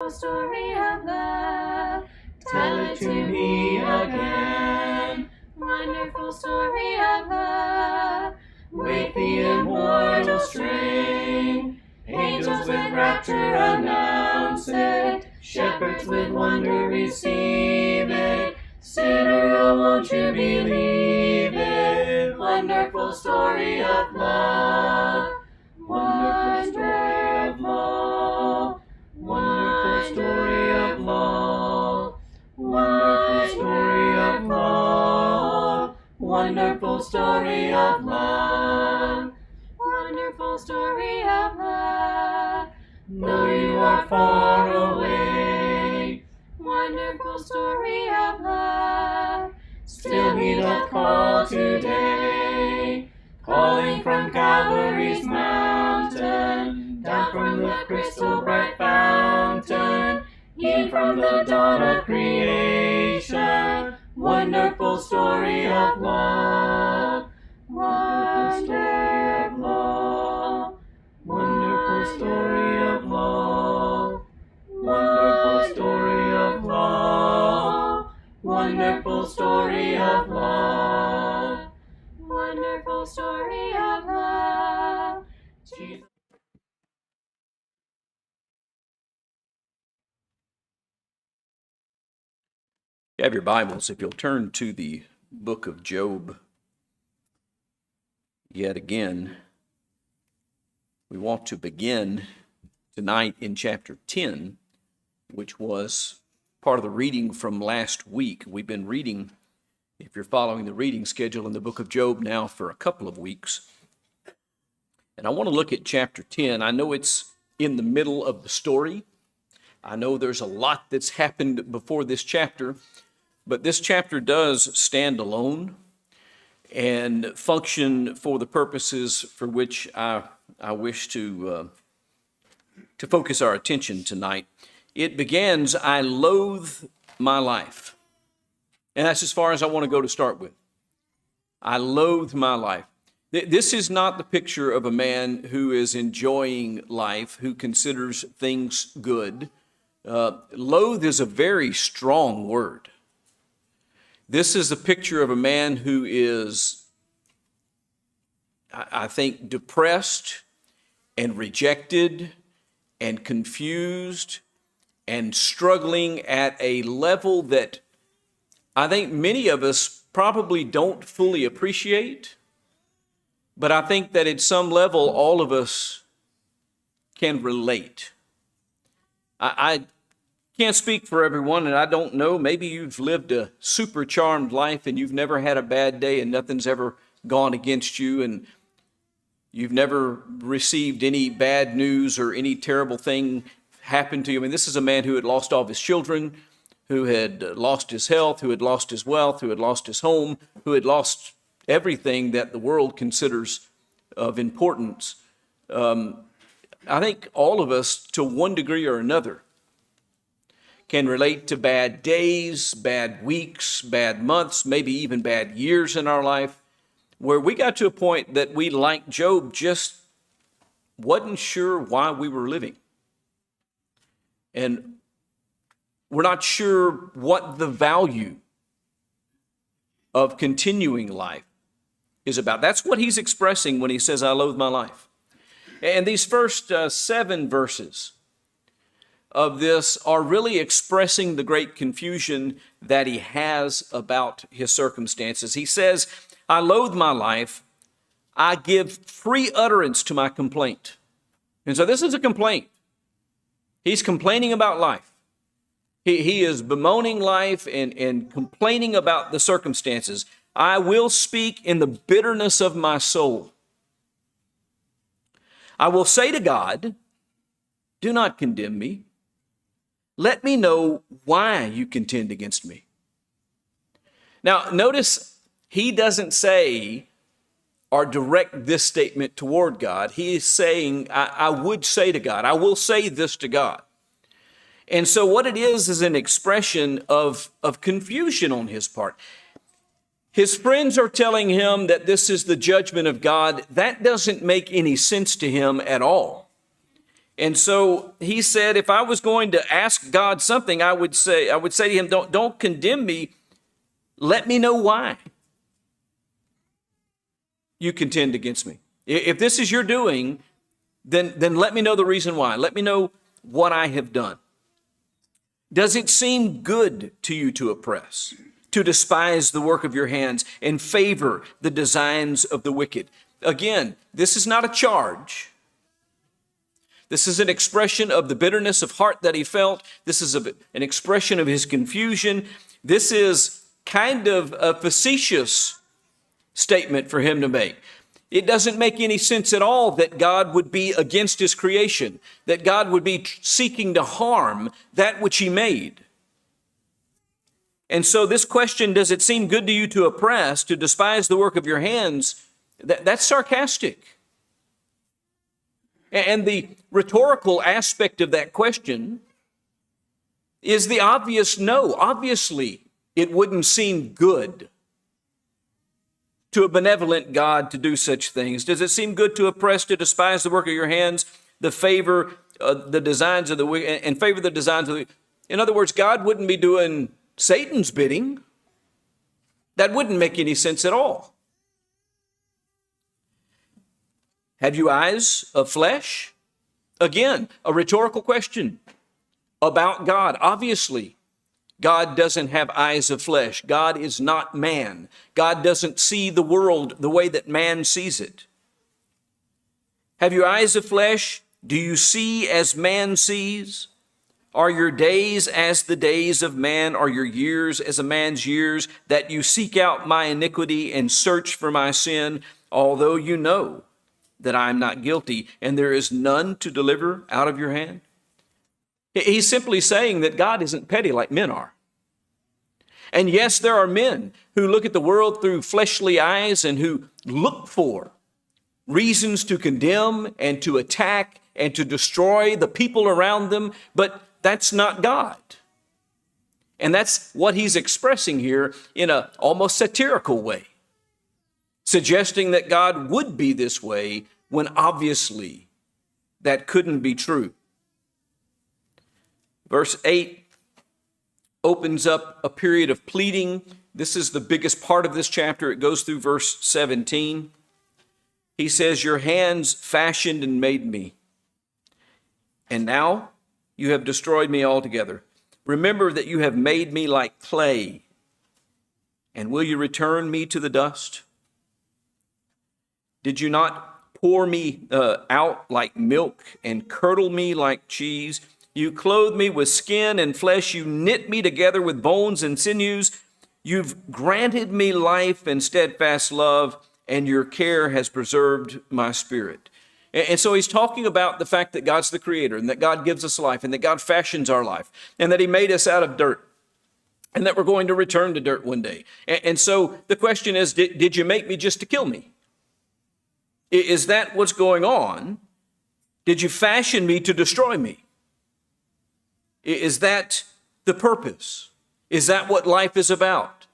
Story of love, tell it to me again. Wonderful story of love, with the immortal strain. Angels with rapture announce it, shepherds with wonder receive it. Sinner, oh, won't you believe it? Wonderful story of love, wonderful story of love. Wonderful story of love, wonderful story of love, wonderful story of love, wonderful story of love. Though you are far away, wonderful story of love, still he doth call today, calling from Calvary's mountain. Down from the crystal bright fountain, in from the dawn of creation, wonderful story of love, wonderful story of love, wonderful story of love, wonderful story of love, wonderful story of love, wonderful story of love. Jesus. You have your Bibles, if you'll turn to the book of Job yet again. We want to begin tonight in chapter 10, which was part of the reading from last week. We've been reading, if you're following the reading schedule, in the book of Job now for a couple of weeks. And I want to look at chapter 10. I know it's in the middle of the story. I know there's a lot that's happened before this chapter, but this chapter does stand alone and function for the purposes for which I wish to focus our attention tonight. It begins, I loathe my life. And that's as far as I want to go to start with. I loathe my life. This is not the picture of a man who is enjoying life, who considers things good. Loathe is a very strong word. This is a picture of a man who is, I think, depressed and rejected and confused and struggling at a level that I think many of us probably don't fully appreciate, but I think that at some level all of us can relate. I can't speak for everyone, and I don't know. Maybe you've lived a super charmed life and you've never had a bad day and nothing's ever gone against you, and you've never received any bad news or any terrible thing happen to you. I mean, this is a man who had lost all of his children, who had lost his health, who had lost his wealth, who had lost his home, who had lost everything that the world considers of importance. I think all of us, to one degree or another, can relate to bad days, bad weeks, bad months, maybe even bad years in our life, where we got to a point that we, like Job, just wasn't sure why we were living. And we're not sure what the value of continuing life is about. That's what he's expressing when he says, I loathe my life. And these first 7 verses of this are really expressing the great confusion that he has about his circumstances. He says, I loathe my life. I give free utterance to my complaint. And so this is a complaint. He's complaining about life. He is bemoaning life and complaining about the circumstances. I will speak in the bitterness of my soul. I will say to God, do not condemn me. Let me know why you contend against me. Now, notice he doesn't say or direct this statement toward God. He is saying, I would say to God, I will say this to God. And so what it is an expression of confusion on his part. His friends are telling him that this is the judgment of God. That doesn't make any sense to him at all. And so he said, if I was going to ask God something, I would say to him, don't condemn me. Let me know why you contend against me. If this is your doing, then let me know the reason why. Let me know what I have done. Does it seem good to you to oppress, to despise the work of your hands, and favor the designs of the wicked? Again, this is not a charge. This is an expression of the bitterness of heart that he felt. This is an expression of his confusion. This is kind of a facetious statement for him to make. It doesn't make any sense at all that God would be against his creation, that God would be seeking to harm that which he made. And so this question, does it seem good to you to oppress, to despise the work of your hands? That's sarcastic. And the rhetorical aspect of that question is the obvious no. Obviously, it wouldn't seem good to a benevolent God to do such things. Does it seem good to oppress, to despise the work of your hands, the favor, the designs of the wicked, and favor the designs of the? In other words, God wouldn't be doing Satan's bidding. That wouldn't make any sense at all. Have you eyes of flesh? Again, a rhetorical question about God. Obviously, God doesn't have eyes of flesh. God is not man. God doesn't see the world the way that man sees it. Have you eyes of flesh? Do you see as man sees? Are your days as the days of man? Are your years as a man's years? That you seek out my iniquity and search for my sin, although you know that I am not guilty, and there is none to deliver out of your hand? He's simply saying that God isn't petty like men are. And yes, there are men who look at the world through fleshly eyes and who look for reasons to condemn and to attack and to destroy the people around them, but that's not God. And that's what he's expressing here in an almost satirical way, suggesting that God would be this way when obviously that couldn't be true. Verse 8 opens up a period of pleading. This is the biggest part of this chapter. It goes through verse 17. He says, your hands fashioned and made me, and now you have destroyed me altogether. Remember that you have made me like clay, and will you return me to the dust? Did you not pour me out like milk and curdle me like cheese? You clothed me with skin and flesh. You knit me together with bones and sinews. You've granted me life and steadfast love, and your care has preserved my spirit. And so he's talking about the fact that God's the creator, and that God gives us life, and that God fashions our life, and that he made us out of dirt, and that we're going to return to dirt one day. And so the question is, did you make me just to kill me? Is that what's going on? Did you fashion me to destroy me? Is that the purpose? Is that what life is about?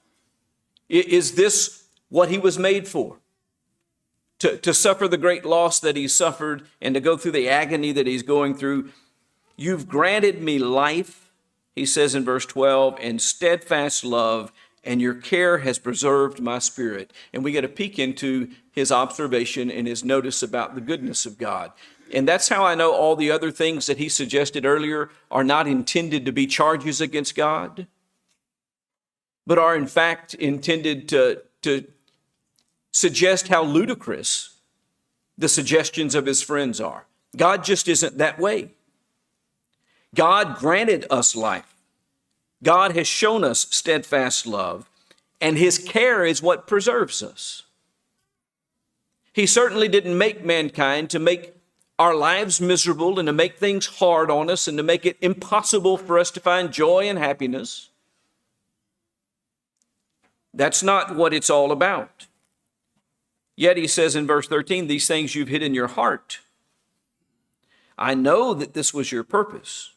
Is this what he was made for? To suffer the great loss that he suffered and to go through the agony that he's going through. You've granted me life, he says in verse 12, and steadfast love, and your care has preserved my spirit. And we get a peek into his observation and his notice about the goodness of God. And that's how I know all the other things that he suggested earlier are not intended to be charges against God, but are in fact intended to suggest how ludicrous the suggestions of his friends are. God just isn't that way. God granted us life. God has shown us steadfast love, and his care is what preserves us. He certainly didn't make mankind to make our lives miserable and to make things hard on us and to make it impossible for us to find joy and happiness. That's not what it's all about. Yet he says in verse 13, these things you've hid in your heart. I know that this was your purpose.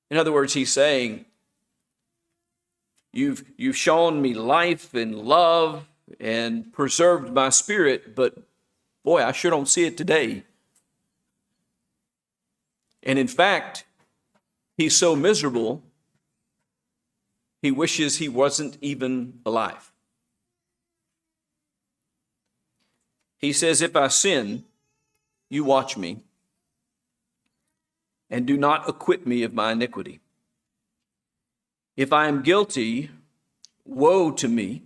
In other words, he's saying, you've shown me life and love and preserved my spirit, but boy, I sure don't see it today. And in fact, he's so miserable, he wishes he wasn't even alive. He says, if I sin, you watch me, and do not acquit me of my iniquity. If I am guilty, woe to me.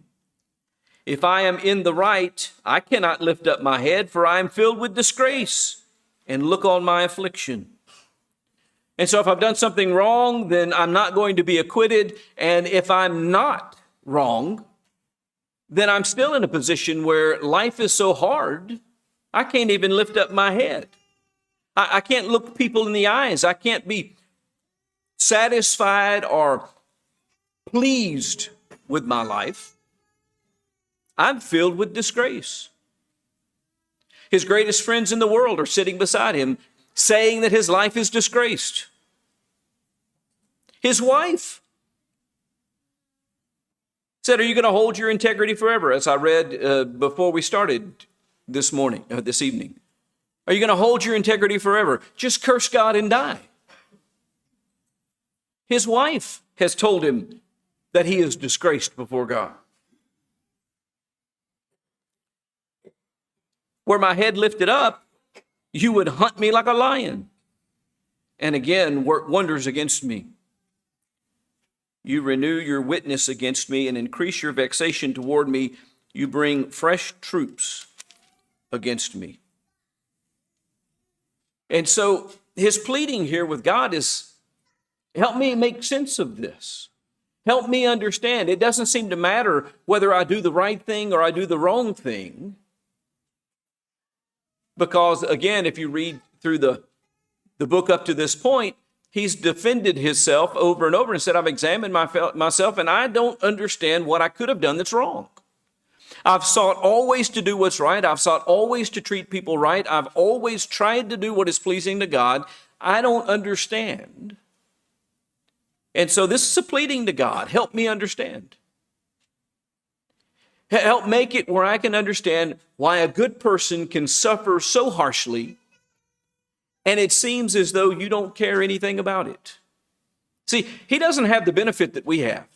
If I am in the right, I cannot lift up my head, for I am filled with disgrace, and look on my affliction. And so if I've done something wrong, then I'm not going to be acquitted. And if I'm not wrong, then I'm still in a position where life is so hard, I can't even lift up my head. I can't look people in the eyes. I can't be satisfied or pleased with my life. I'm filled with disgrace. His greatest friends in the world are sitting beside him, saying that his life is disgraced. His wife said, are you going to hold your integrity forever? As I read before we started this evening. Are you going to hold your integrity forever? Just curse God and die. His wife has told him that he is disgraced before God. Were my head lifted up, you would hunt me like a lion, and again work wonders against me. You renew your witness against me and increase your vexation toward me. You bring fresh troops against me. And so his pleading here with God is, help me make sense of this. Help me understand. It doesn't seem to matter whether I do the right thing or I do the wrong thing. Because again, if you read through the book up to this point, he's defended himself over and over and said, I've examined myself and I don't understand what I could have done that's wrong. I've sought always to do what's right. I've sought always to treat people right. I've always tried to do what is pleasing to God. I don't understand. And so this is a pleading to God. Help me understand. Help make it where I can understand why a good person can suffer so harshly, and it seems as though you don't care anything about it. See, he doesn't have the benefit that we have.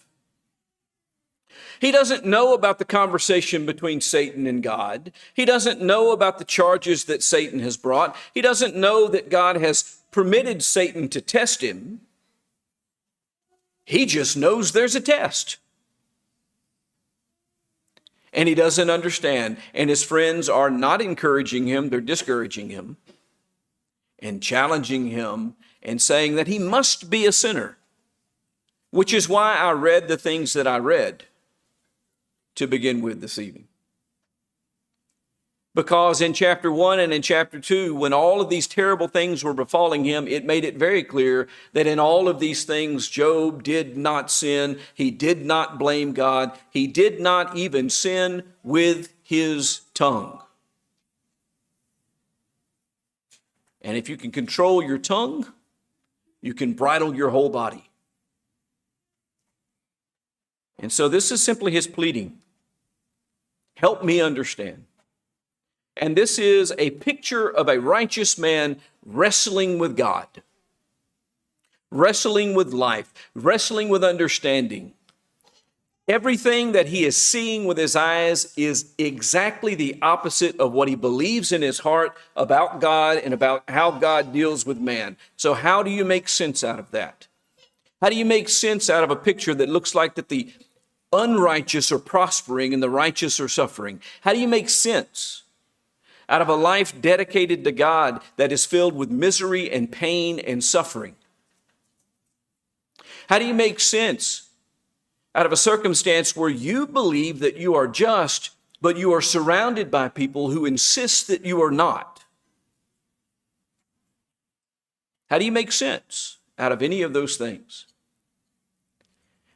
He doesn't know about the conversation between Satan and God. He doesn't know about the charges that Satan has brought. He doesn't know that God has permitted Satan to test him. He just knows there's a test. And he doesn't understand. And his friends are not encouraging him, they're discouraging him and challenging him and saying that he must be a sinner, which is why I read the things that I read to begin with this evening. Because in chapter 1 and in chapter 2, when all of these terrible things were befalling him, it made it very clear that in all of these things, Job did not sin. He did not blame God. He did not even sin with his tongue. And if you can control your tongue, you can bridle your whole body. And so this is simply his pleading. Help me understand. And this is a picture of a righteous man wrestling with God, wrestling with life, wrestling with understanding. Everything that he is seeing with his eyes is exactly the opposite of what he believes in his heart about God and about how God deals with man. So how do you make sense out of that? How do you make sense out of a picture that looks like that the unrighteous are prospering and the righteous are suffering? How do you make sense out of a life dedicated to God that is filled with misery and pain and suffering? How do you make sense out of a circumstance where you believe that you are just, but you are surrounded by people who insist that you are not? How do you make sense out of any of those things?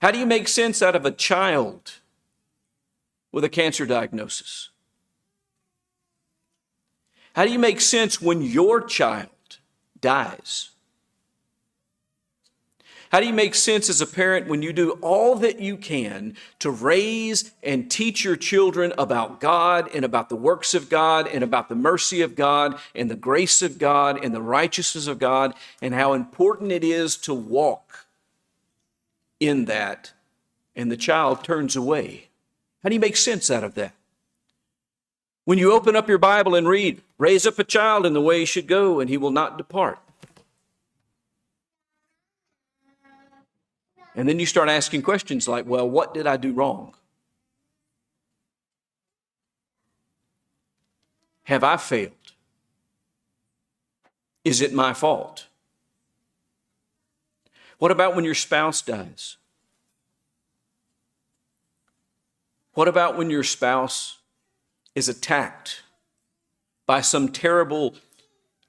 How do you make sense out of a child with a cancer diagnosis? How do you make sense when your child dies? How do you make sense as a parent when you do all that you can to raise and teach your children about God and about the works of God and about the mercy of God and the grace of God and the righteousness of God and how important it is to walk in that, and the child turns away? How do you make sense out of that? When you open up your Bible and read, raise up a child in the way he should go and he will not depart. And then you start asking questions like, well, what did I do wrong? Have I failed? Is it my fault? What about when your spouse dies? What about when your spouse is attacked by some terrible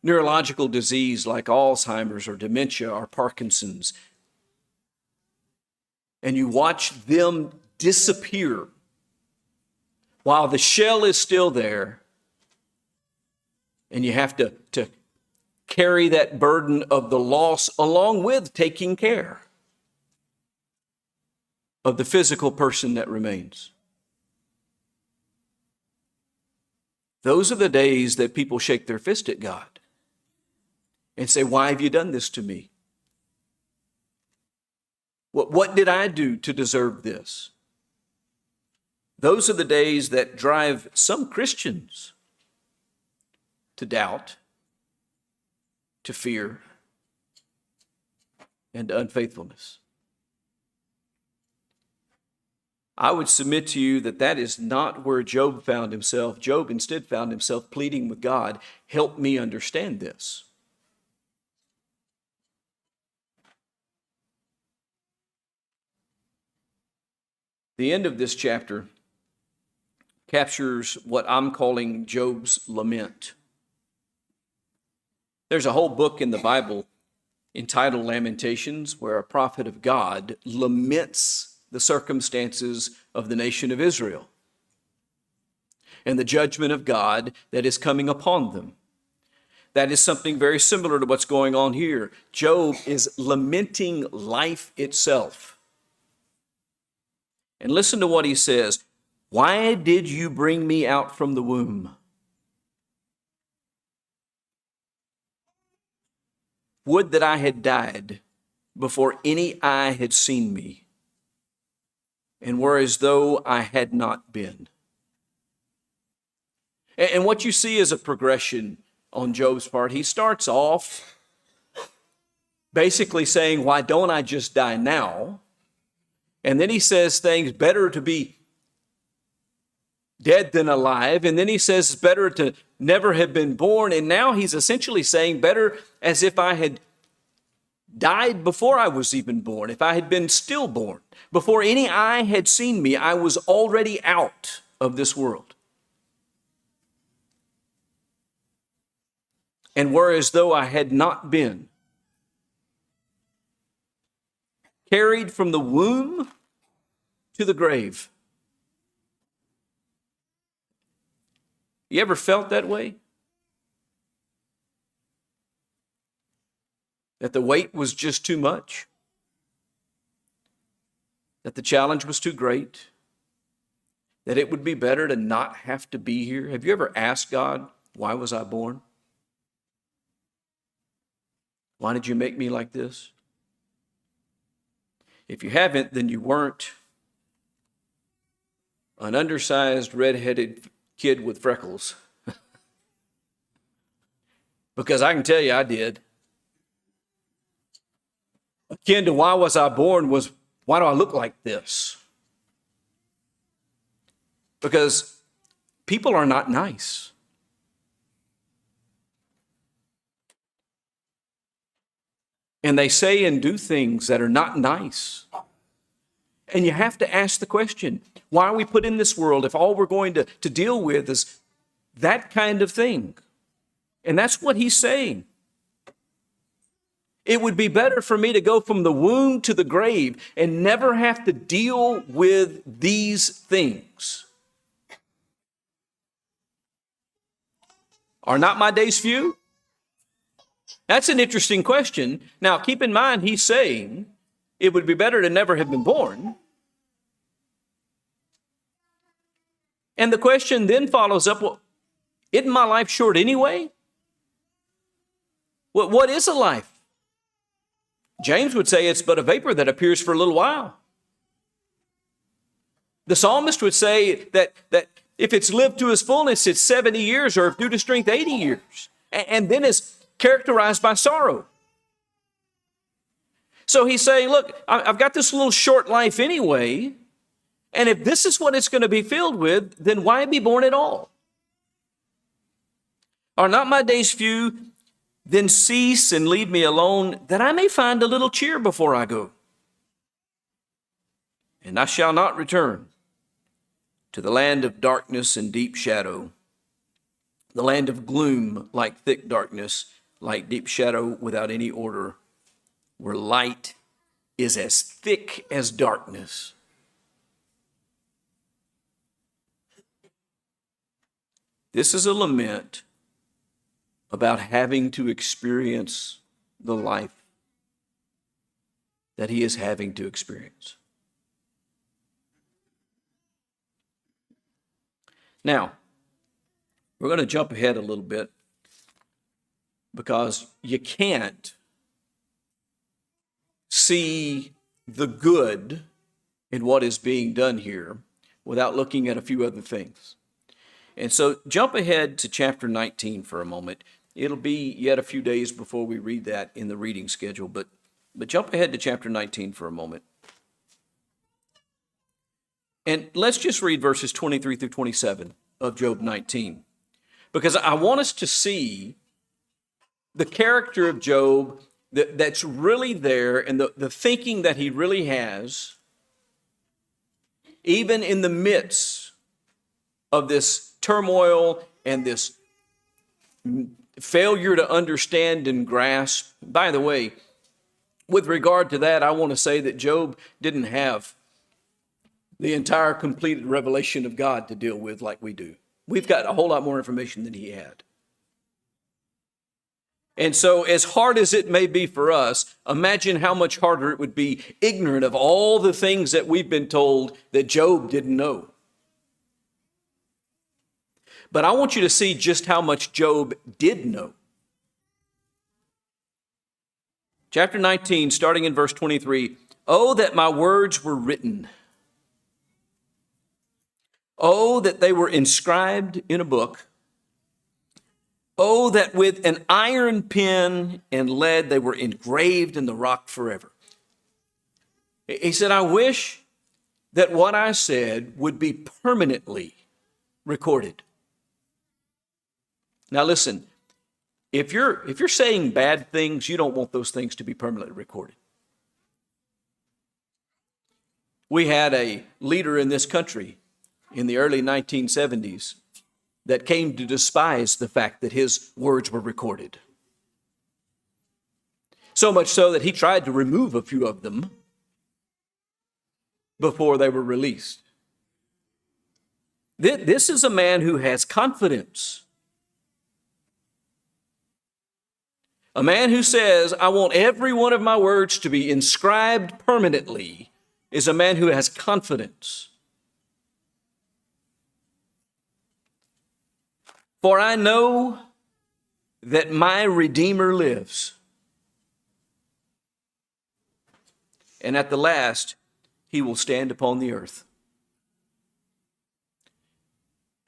neurological disease like Alzheimer's or dementia or Parkinson's, and you watch them disappear while the shell is still there, and you have to carry that burden of the loss along with taking care of the physical person that remains? Those are the days that people shake their fist at God and say, why have you done this to me? What did I do to deserve this? Those are the days that drive some Christians to doubt, to fear, and to unfaithfulness. I would submit to you that that is not where Job found himself. Job instead found himself pleading with God, help me understand this. The end of this chapter captures what I'm calling Job's lament. There's a whole book in the Bible entitled Lamentations, where a prophet of God laments the circumstances of the nation of Israel and the judgment of God that is coming upon them. That is something very similar to what's going on here. Job is lamenting life itself. And listen to what he says. Why did you bring me out from the womb? Would that I had died before any eye had seen me, and were as though I had not been. And what you see is a progression on Job's part. He starts off basically saying, why don't I just die now? And then he says things, better to be dead than alive. And then he says it's better to never have been born. And now he's essentially saying better as if I had died before I was even born, if I had been stillborn. Before any eye had seen me, I was already out of this world. And were as though I had not been. Carried from the womb to the grave. You ever felt that way? That the weight was just too much? That the challenge was too great? That it would be better to not have to be here? Have you ever asked God, why was I born? Why did you make me like this? If you haven't, then you weren't an undersized, red-headed kid with freckles. Because I can tell you I did. Akin to why was I born was, why do I look like this? Because people are not nice. And they say and do things that are not nice. And you have to ask the question, why are we put in this world if all we're going to deal with is that kind of thing? And that's what he's saying. It would be better for me to go from the womb to the grave and never have to deal with these things. Are not my days few? That's an interesting question. Now, keep in mind, he's saying it would be better to never have been born. And the question then follows up, well, isn't my life short anyway? What is a life? James would say it's but a vapor that appears for a little while. The psalmist would say that if it's lived to its fullness, it's 70 years, or if due to strength, 80 years. And then it's characterized by sorrow. So he's saying, look, I've got this little short life anyway, and if this is what it's going to be filled with, then why be born at all? Are not my days few? Then cease and leave me alone, that I may find a little cheer before I go. And I shall not return to the land of darkness and deep shadow, the land of gloom like thick darkness, like deep shadow without any order, where light is as thick as darkness. This is a lament about having to experience the life that he is having to experience. Now, we're going to jump ahead a little bit because you can't see the good in what is being done here without looking at a few other things. And so jump ahead to chapter 19 for a moment. It'll be yet a few days before we read that in the reading schedule, but jump ahead to chapter 19 for a moment. And let's just read verses 23 through 27 of Job 19, because I want us to see the character of Job that's really there, and the thinking that he really has, even in the midst of this turmoil and this failure to understand and grasp. By the way, with regard to that, I want to say that Job didn't have the entire completed revelation of God to deal with like we do. We've got a whole lot more information than he had. And so as hard as it may be for us, imagine how much harder it would be ignorant of all the things that we've been told that Job didn't know. But I want you to see just how much Job did know. Chapter 19, starting in verse 23, "Oh, that my words were written. Oh, that they were inscribed in a book. Oh, that with an iron pen and lead they were engraved in the rock forever." He said, I wish that what I said would be permanently recorded. Now listen, if you're saying bad things, you don't want those things to be permanently recorded. We had a leader in this country in the early 1970s that came to despise the fact that his words were recorded. So much so that he tried to remove a few of them before they were released. This is a man who has confidence. A man who says, I want every one of my words to be inscribed permanently, is a man who has confidence. For I know that my Redeemer lives, and at the last he will stand upon the earth.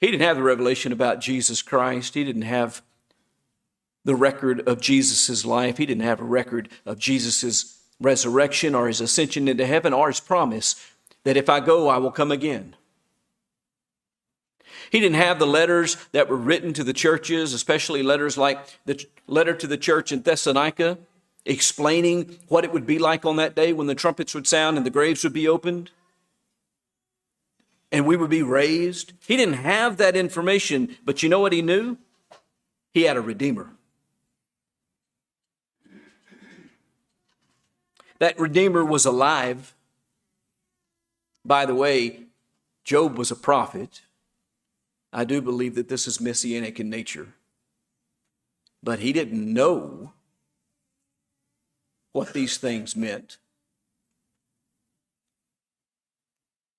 He didn't have the revelation about Jesus Christ. He didn't have the record of Jesus' life. He didn't have a record of Jesus' resurrection or his ascension into heaven or his promise that if I go, I will come again. He didn't have the letters that were written to the churches, especially letters like the letter to the church in Thessalonica, explaining what it would be like on that day when the trumpets would sound and the graves would be opened and we would be raised. He didn't have that information, but you know what he knew? He had a Redeemer. That Redeemer was alive. By the way, Job was a prophet. I do believe that this is messianic in nature. But he didn't know what these things meant.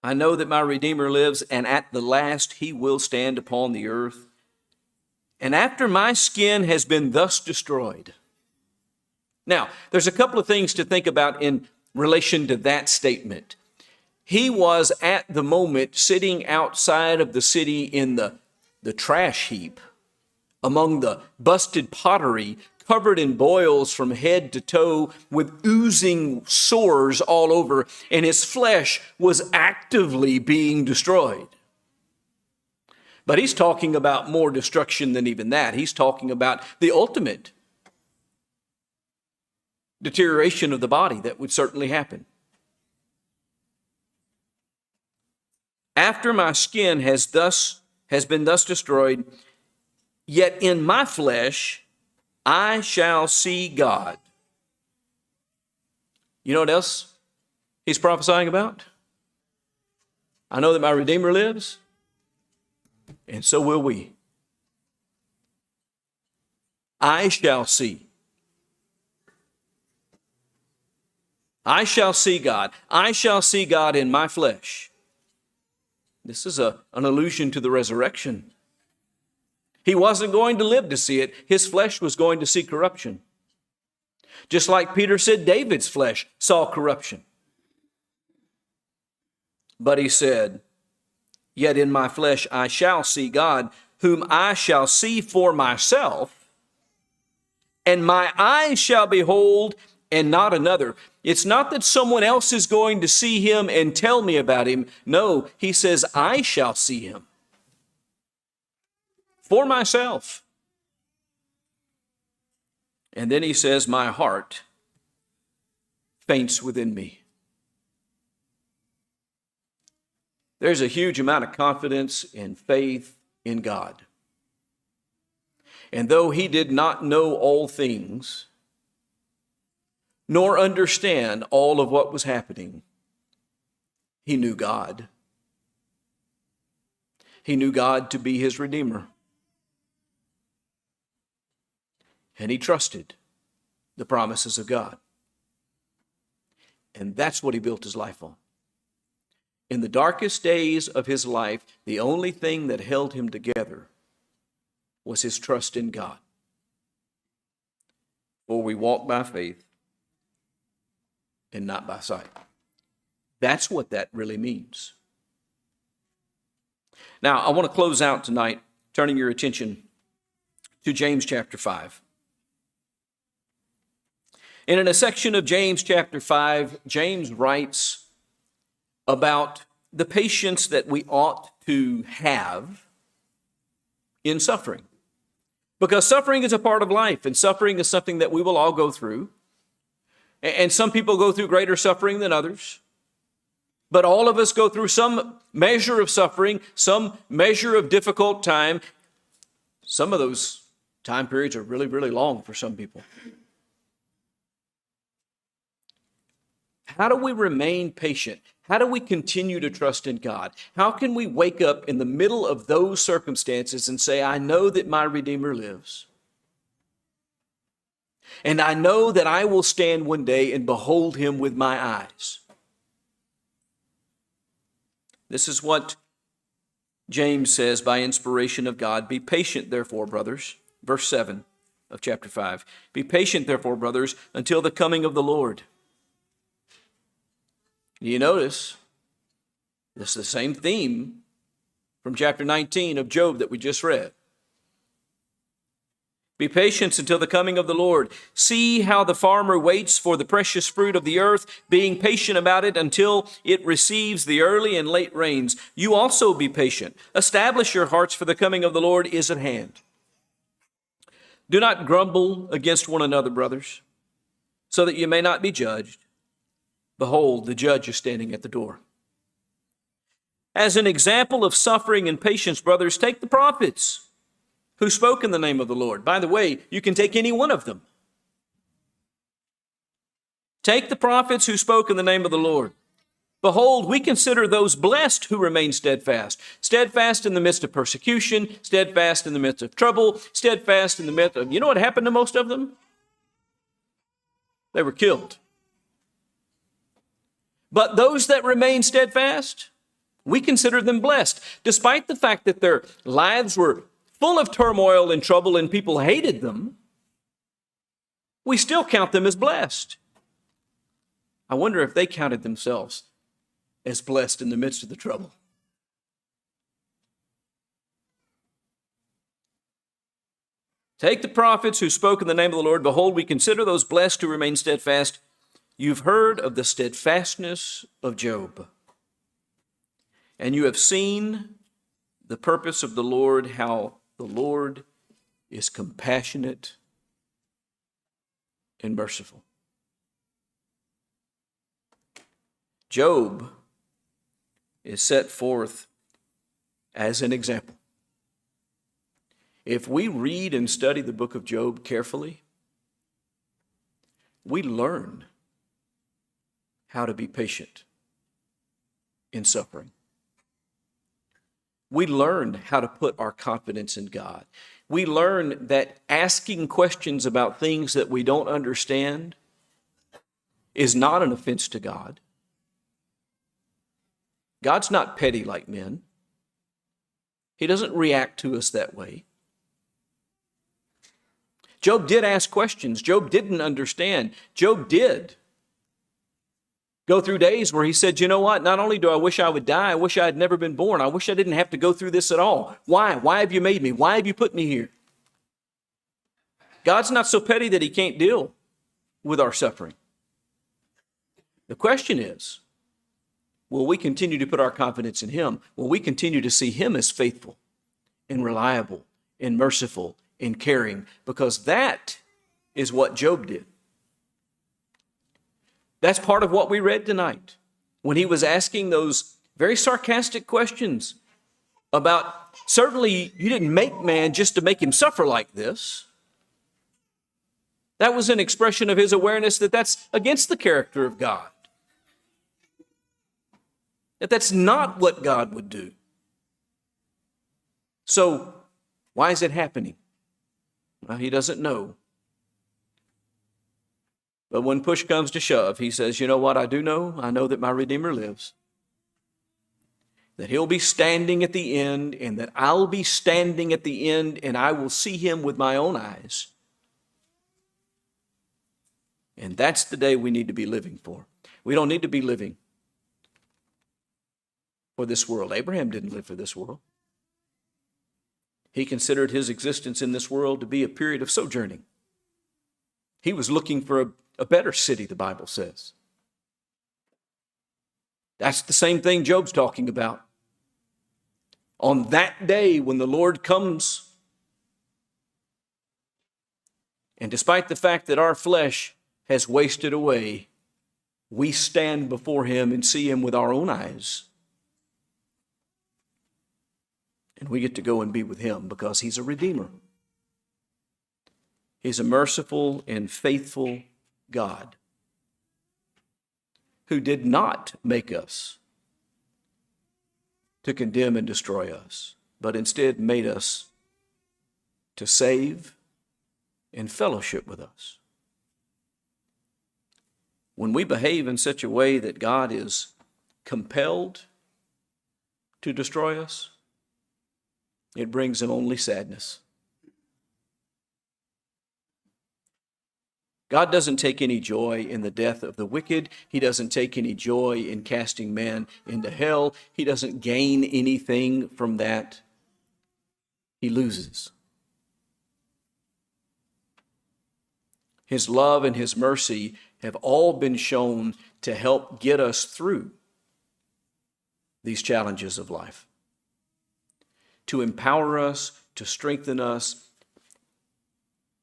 I know that my Redeemer lives, and at the last he will stand upon the earth. And after my skin has been thus destroyed. Now, there's a couple of things to think about in relation to that statement. He was at the moment sitting outside of the city in the trash heap, among the busted pottery, covered in boils from head to toe, with oozing sores all over, and his flesh was actively being destroyed. But he's talking about more destruction than even that. He's talking about the ultimate deterioration of the body that would certainly happen. After my skin has been thus destroyed, yet in my flesh I shall see God. You know what else he's prophesying about? I know that my Redeemer lives, and so will we. I shall see. I shall see God. I shall see God in my flesh. This is an allusion to the resurrection. He wasn't going to live to see it. His flesh was going to see corruption. Just like Peter said, David's flesh saw corruption. But he said, yet in my flesh I shall see God, whom I shall see for myself, and my eyes shall behold, and not another. It's not that someone else is going to see him and tell me about him. No, he says, I shall see him for myself. And then he says, my heart faints within me. There's a huge amount of confidence and faith in God. And though he did not know all things, nor understand all of what was happening, he knew God. He knew God to be his Redeemer. And he trusted the promises of God. And that's what he built his life on. In the darkest days of his life, the only thing that held him together was his trust in God. For we walk by faith and not by sight. That's what that really means. Now, I want to close out tonight, turning your attention to James chapter 5. And in a section of James chapter 5, James writes about the patience that we ought to have in suffering. Because suffering is a part of life, and suffering is something that we will all go through. And some people go through greater suffering than others. But all of us go through some measure of suffering, some measure of difficult time. Some of those time periods are really, really long for some people. How do we remain patient? How do we continue to trust in God? How can we wake up in the middle of those circumstances and say, I know that my Redeemer lives. And I know that I will stand one day and behold him with my eyes. This is what James says by inspiration of God. Be patient, therefore, brothers. Verse 7 of chapter 5. Be patient, therefore, brothers, until the coming of the Lord. You notice, this is the same theme from chapter 19 of Job that we just read. Be patient until the coming of the Lord. See how the farmer waits for the precious fruit of the earth, being patient about it until it receives the early and late rains. You also be patient. Establish your hearts, for the coming of the Lord is at hand. Do not grumble against one another, brothers, so that you may not be judged. Behold, the judge is standing at the door. As an example of suffering and patience, brothers, take the prophets who spoke in the name of the Lord. By the way, you can take any one of them. Take the prophets who spoke in the name of the Lord. Behold, we consider those blessed who remain steadfast. Steadfast in the midst of persecution, steadfast in the midst of trouble, steadfast in the midst of... You know what happened to most of them? They were killed. But those that remain steadfast, We consider them blessed. Despite the fact that their lives were full of turmoil and trouble and people hated them, we still count them as blessed. I wonder if they counted themselves as blessed in the midst of the trouble. Take the prophets who spoke in the name of the Lord. Behold, we consider those blessed who remain steadfast. You've heard of the steadfastness of Job, and you have seen the purpose of the Lord, how the Lord is compassionate and merciful. Job is set forth as an example. If we read and study the book of Job carefully, we learn how to be patient in suffering. We learn how to put our confidence in God. We learn that asking questions about things that we don't understand is not an offense to God. God's not petty like men. He doesn't react to us that way. Job did ask questions. Job didn't understand. Job did go through days where he said, you know what? Not only do I wish I would die, I wish I had never been born. I wish I didn't have to go through this at all. Why? Why have you made me? Why have you put me here? God's not so petty that he can't deal with our suffering. The question is, will we continue to put our confidence in him? Will we continue to see him as faithful and reliable and merciful and caring? Because that is what Job did. That's part of what we read tonight when he was asking those very sarcastic questions about, certainly you didn't make man just to make him suffer like this. That was an expression of his awareness that that's against the character of God. That's not what God would do. So, why is it happening? Well, he doesn't know. But when push comes to shove, he says, you know what I do know? I know that my Redeemer lives. That he'll be standing at the end, and that I'll be standing at the end, and I will see him with my own eyes. And that's the day we need to be living for. We don't need to be living for this world. Abraham didn't live for this world. He considered his existence in this world to be a period of sojourning. He was looking for a better city, the Bible says. That's the same thing Job's talking about. On that day when the Lord comes, and despite the fact that our flesh has wasted away, we stand before him and see him with our own eyes. And we get to go and be with him because he's a redeemer. He's a merciful and faithful God who did not make us to condemn and destroy us, but instead made us to save and fellowship with us. When we behave in such a way that God is compelled to destroy us, it brings him only sadness. God doesn't take any joy in the death of the wicked. He doesn't take any joy in casting man into hell. He doesn't gain anything from that. He loses. His love and his mercy have all been shown to help get us through these challenges of life, to empower us, to strengthen us,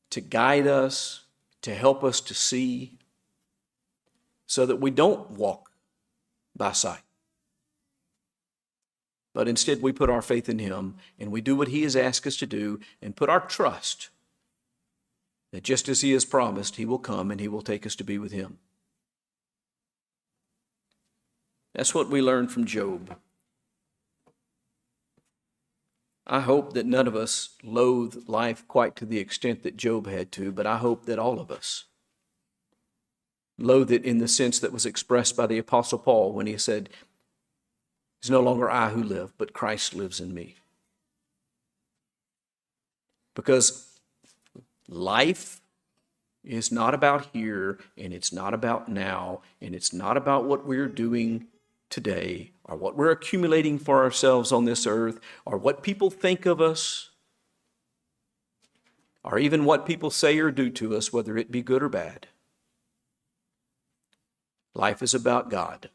to guide us, to help us to see, so that we don't walk by sight, but instead we put our faith in him and we do what he has asked us to do and put our trust that just as he has promised, he will come and he will take us to be with him. That's what we learned from Job. I hope that none of us loathe life quite to the extent that Job had to, but I hope that all of us loathe it in the sense that was expressed by the Apostle Paul when he said, It's no longer I who live, but Christ lives in me. Because life is not about here, and it's not about now, and it's not about what we're doing today, or what we're accumulating for ourselves on this earth, or what people think of us, or even what people say or do to us, whether it be good or bad. Life is about God.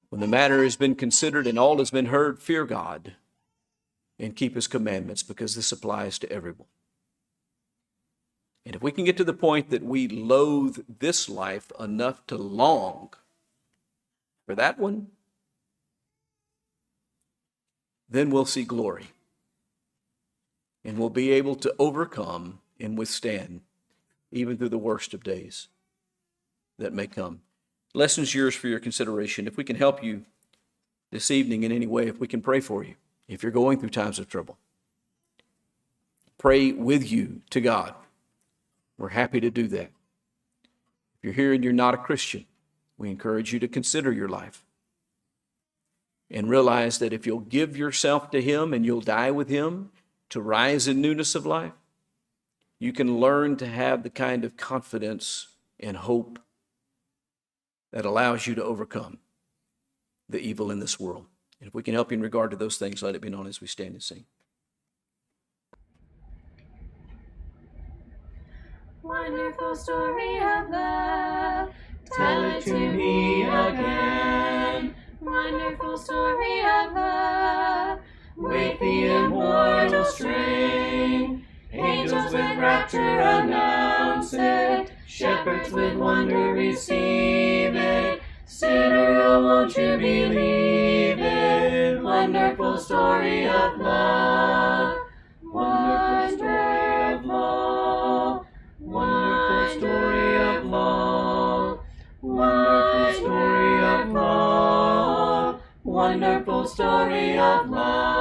When the matter has been considered and all has been heard, fear God and keep His commandments, because this applies to everyone. And if we can get to the point that we loathe this life enough to long for that one, then we'll see glory. And we'll be able to overcome and withstand even through the worst of days that may come. Lesson's yours for your consideration. If we can help you this evening in any way, if we can pray for you, if you're going through times of trouble, pray with you to God. We're happy to do that. If you're here and you're not a Christian, we encourage you to consider your life and realize that if you'll give yourself to Him and you'll die with Him to rise in newness of life, you can learn to have the kind of confidence and hope that allows you to overcome the evil in this world. And if we can help you in regard to those things, let it be known as we stand and sing. Wonderful story of love, tell it to me again. Wonderful story of love, with the immortal strain. Angels with rapture announce it, shepherds with wonder receive it. Sinner, oh, won't you believe it? Wonderful story of love, wonderful story of love, wonderful story of love, wonderful story of love, wonderful story of love.